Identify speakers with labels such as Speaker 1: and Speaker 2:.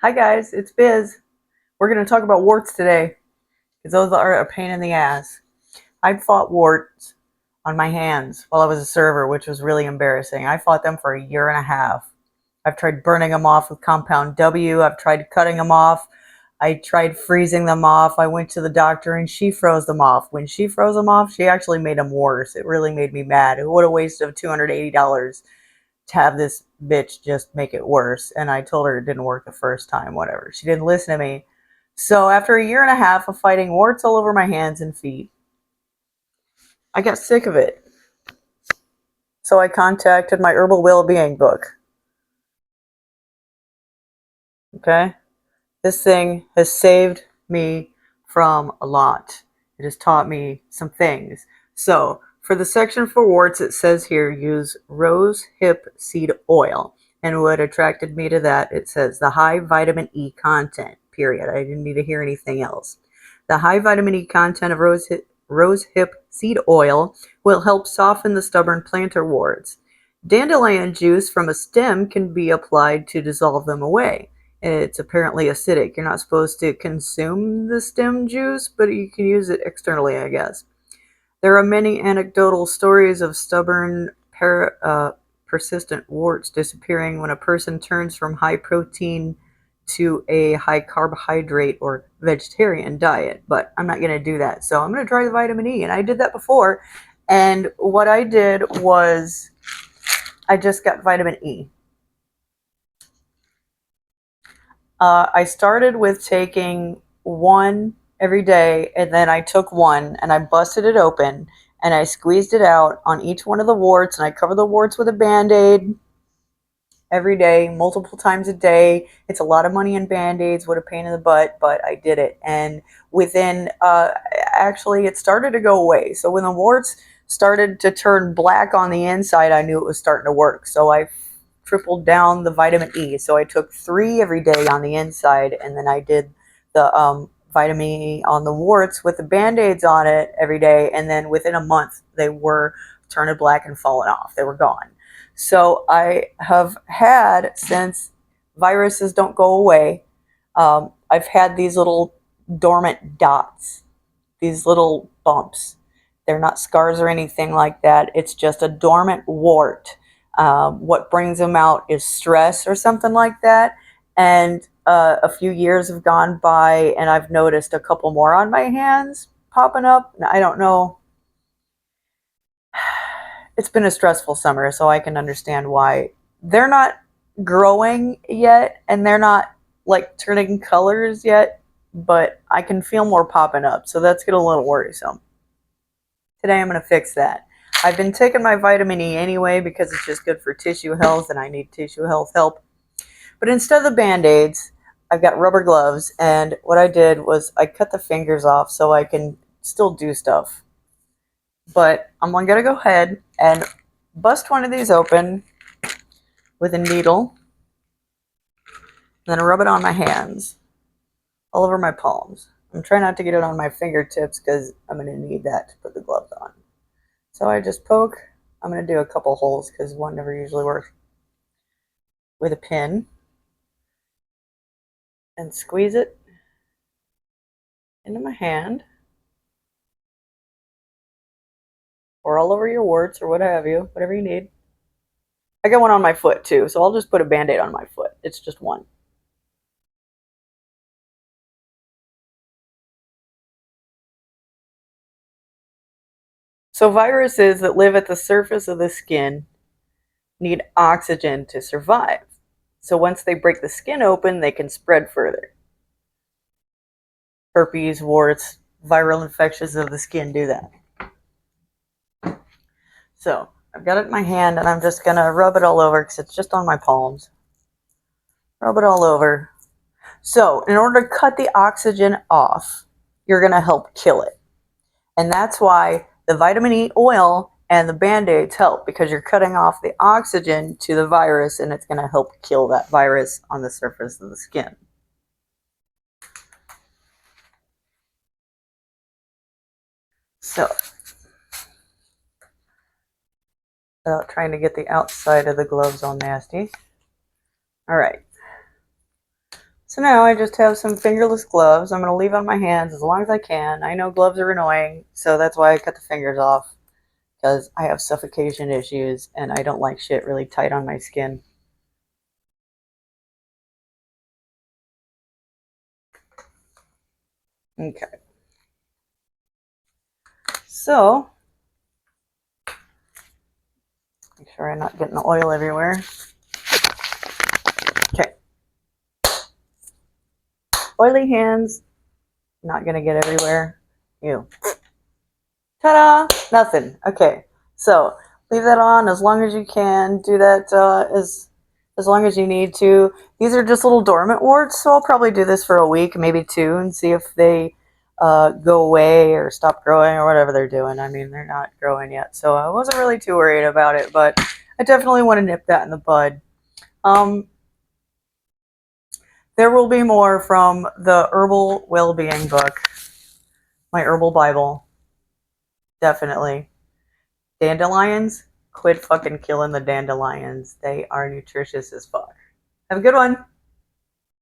Speaker 1: Hi guys, it's Biz. We're going to talk about warts today because those are a pain in the ass. I fought warts on my hands while I was a server, which was really embarrassing. I fought them for a year and a half. I've tried burning them off with Compound W. I've tried cutting them off. I tried freezing them off. I went to the doctor and she froze them off. When she froze them off, she actually made them worse. It really made me mad. What a waste of $280 to have this bitch just make it worse. And I told her it didn't work the first time, whatever. She didn't listen to me. So after a year and a half of fighting warts all over my hands and feet, I got sick of it. So I contacted my Herbal Well-Being book. Okay? This thing has saved me from a lot. It has taught me some things. So for the section for warts, it says here, use rose hip seed oil. And what attracted me to that, it says the high vitamin E content, period. I didn't need to hear anything else. The high vitamin E content of rose hip seed oil will help soften the stubborn plantar warts. Dandelion juice from a stem can be applied to dissolve them away. It's apparently acidic. You're not supposed to consume the stem juice, but you can use it externally, I guess. There are many anecdotal stories of stubborn, persistent warts disappearing when a person turns from high protein to a high carbohydrate or vegetarian diet, but I'm not going to do that. So I'm going to try the vitamin E, and I did that before. And what I did was I just got vitamin E. I started with taking one every day, and then I took one and I busted it open and I squeezed it out on each one of the warts, and I covered the warts with a Band-Aid every day, multiple times a day. It's a lot of money in Band-Aids. What a pain in the butt, but I did it. And within, actually, it started to go away. So when the warts started to turn black on the inside, I knew it was starting to work. So I tripled down the vitamin E. So I took 3 every day on the inside, and then I did the vitamin E on the warts with the Band-Aids on it every day. And then within a month, they were turning black and falling off. They were gone. So I have had, since viruses don't go away, I've had these little dormant dots, these little bumps. They're not scars or anything like that. It's just a dormant wart. What brings them out is stress or something like that. And a few years have gone by, and I've noticed a couple more on my hands popping up. I don't know. It's been a stressful summer, so I can understand why. They're not growing yet, and they're not like turning colors yet, but I can feel more popping up, so that's getting a little worrisome. Today I'm going to fix that. I've been taking my vitamin E anyway because it's just good for tissue health, and I need tissue health help. But instead of the Band-Aids, I've got rubber gloves, and what I did was I cut the fingers off so I can still do stuff. But I'm going to go ahead and bust one of these open with a needle, and then rub it on my hands, all over my palms. I'm trying not to get it on my fingertips because I'm going to need that to put the gloves on. So I just poke. I'm going to do a couple holes because one never usually works. With a pin, and squeeze it into my hand, or all over your warts, or what have you, whatever you need. I got one on my foot too, so I'll just put a Band-Aid on my foot. It's just one. So viruses that live at the surface of the skin need oxygen to survive. So once they break the skin open, they can spread further. Herpes, warts, viral infections of the skin do that. So I've got it in my hand, and I'm just going to rub it all over because it's just on my palms. Rub it all over. So in order to cut the oxygen off, you're going to help kill it. And that's why the vitamin E oil and the Band-Aids help, because you're cutting off the oxygen to the virus, and it's going to help kill that virus on the surface of the skin. So, without trying to get the outside of the gloves all nasty. All right. So now I just have some fingerless gloves. I'm going to leave on my hands as long as I can. I know gloves are annoying, so that's why I cut the fingers off, because I have suffocation issues and I don't like shit really tight on my skin. Okay. So, make sure I'm not getting the oil everywhere. Okay. Oily hands, not going to get everywhere. Ew. Ta-da! Nothing. Okay. So, leave that on as long as you can. Do that as long as you need to. These are just little dormant warts, so I'll probably do this for a week, maybe 2, and see if they go away or stop growing or whatever they're doing. I mean, they're not growing yet, so I wasn't really too worried about it, but I definitely want to nip that in the bud. There will be more from the Herbal Well-Being book, my Herbal Bible, definitely. Dandelions, quit fucking killing the dandelions. They are nutritious as fuck. Have a good one.